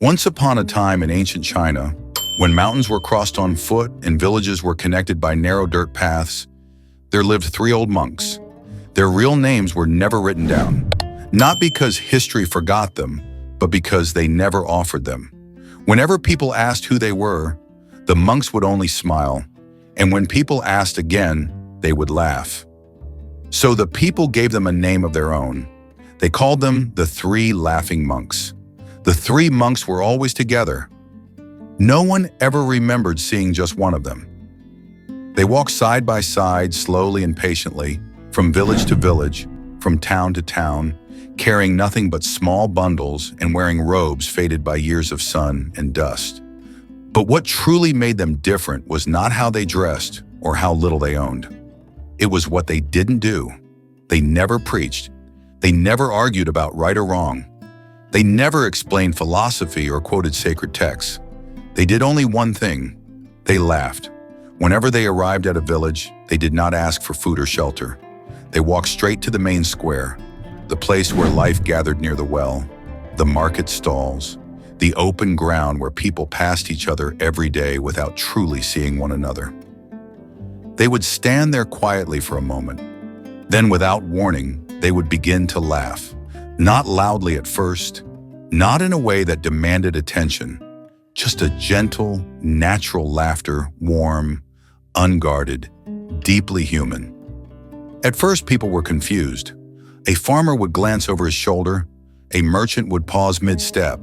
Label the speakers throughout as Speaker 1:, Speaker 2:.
Speaker 1: Once upon a time in ancient China, when mountains were crossed on foot and villages were connected by narrow dirt paths, there lived three old monks. Their real names were never written down, not because history forgot them, but because they never offered them. Whenever people asked who they were, the monks would only smile, and when people asked again, they would laugh. So the people gave them a name of their own. They called them the Three Laughing Monks. The three monks were always together. No one ever remembered seeing just one of them. They walked side by side, slowly and patiently, from village to village, from town to town, carrying nothing but small bundles and wearing robes faded by years of sun and dust. But what truly made them different was not how they dressed or how little they owned. It was what they didn't do. They never preached. They never argued about right or wrong. They never explained philosophy or quoted sacred texts. They did only one thing. They laughed. Whenever they arrived at a village, they did not ask for food or shelter. They walked straight to the main square, the place where life gathered near the well, the market stalls, the open ground where people passed each other every day without truly seeing one another. They would stand there quietly for a moment. Then, without warning, they would begin to laugh. Not loudly at first, not in a way that demanded attention, just a gentle, natural laughter, warm, unguarded, deeply human. At first, people were confused. A farmer would glance over his shoulder, a merchant would pause mid-step,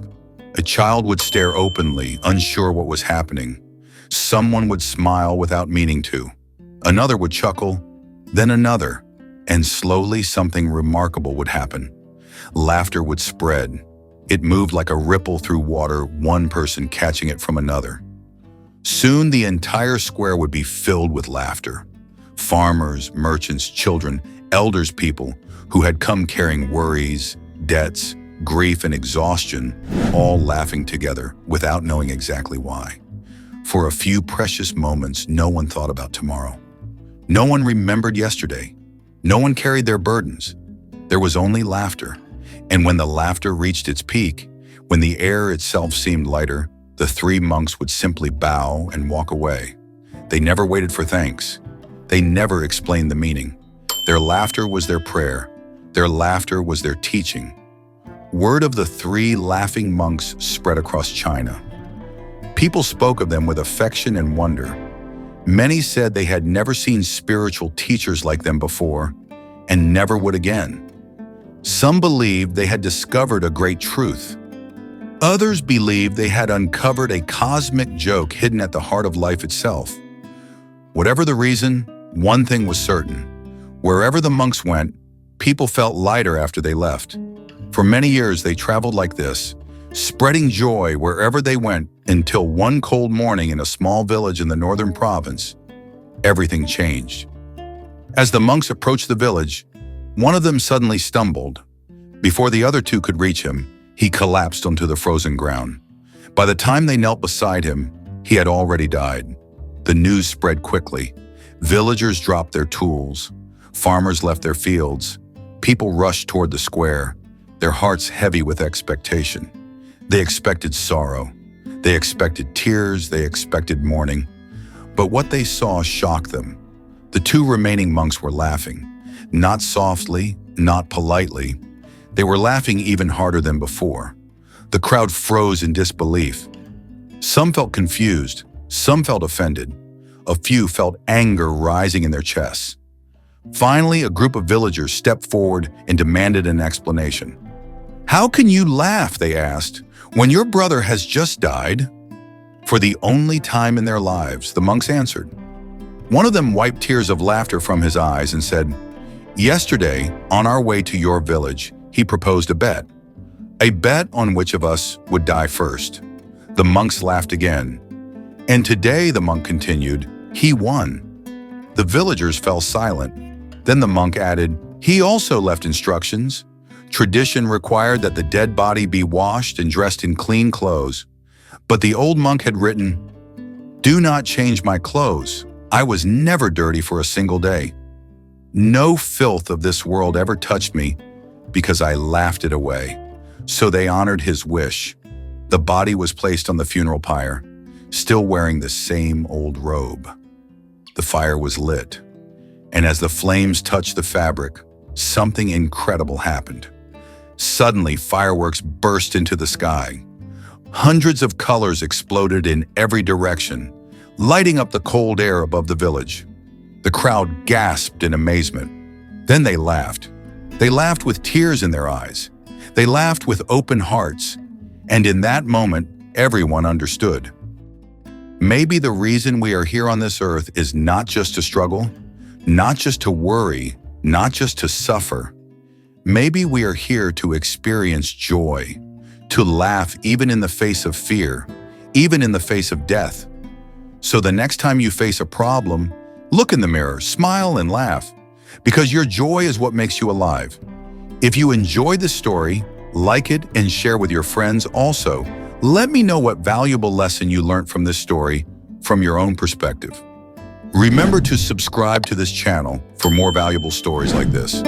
Speaker 1: a child would stare openly, unsure what was happening. Someone would smile without meaning to. Another would chuckle, then another, and slowly something remarkable would happen. Laughter would spread. It moved like a ripple through water, one person catching it from another. Soon the entire square would be filled with laughter. Farmers, merchants, children, elders, people who had come carrying worries, debts, grief, and exhaustion, all laughing together without knowing exactly why. For a few precious moments, no one thought about tomorrow. No one remembered yesterday. No one carried their burdens. There was only laughter. And when the laughter reached its peak, when the air itself seemed lighter, the three monks would simply bow and walk away. They never waited for thanks. They never explained the meaning. Their laughter was their prayer. Their laughter was their teaching. Word of the three laughing monks spread across China. People spoke of them with affection and wonder. Many said they had never seen spiritual teachers like them before and never would again. Some believed they had discovered a great truth. Others believed they had uncovered a cosmic joke hidden at the heart of life itself. Whatever the reason, one thing was certain. Wherever the monks went, people felt lighter after they left. For many years, they traveled like this, spreading joy wherever they went until one cold morning in a small village in the northern province, everything changed. As the monks approached the village, one of them suddenly stumbled. Before the other two could reach him, he collapsed onto the frozen ground. By the time they knelt beside him, he had already died. The news spread quickly. Villagers dropped their tools. Farmers left their fields. People rushed toward the square, their hearts heavy with expectation. They expected sorrow. They expected tears. They expected mourning. But what they saw shocked them. The two remaining monks were laughing. Not softly, not politely. They were laughing even harder than before. The crowd froze in disbelief. Some felt confused. Some felt offended. A few felt anger rising in their chests. Finally, a group of villagers stepped forward and demanded an explanation. "How can you laugh," they asked, "when your brother has just died?" For the only time in their lives, the monks answered. One of them wiped tears of laughter from his eyes and said, "Yesterday, on our way to your village, he proposed a bet on which of us would die first." The monks laughed again. "And today," the monk continued, "he won." The villagers fell silent. Then the monk added, "He also left instructions. Tradition required that the dead body be washed and dressed in clean clothes. But the old monk had written, 'Do not change my clothes. I was never dirty for a single day. No filth of this world ever touched me because I laughed it away.' So they honored his wish. The body was placed on the funeral pyre, still wearing the same old robe. The fire was lit, and as the flames touched the fabric, something incredible happened. Suddenly, fireworks burst into the sky. Hundreds of colors exploded in every direction, lighting up the cold air above the village. The crowd gasped in amazement. Then they laughed. They laughed with tears in their eyes. They laughed with open hearts. And in that moment, everyone understood. Maybe the reason we are here on this earth is not just to struggle, not just to worry, not just to suffer. Maybe we are here to experience joy, to laugh even in the face of fear, even in the face of death. So the next time you face a problem, look in the mirror, smile and laugh, because your joy is what makes you alive. If you enjoyed this story, like it and share with your friends. Also, let me know what valuable lesson you learned from this story from your own perspective. Remember to subscribe to this channel for more valuable stories like this.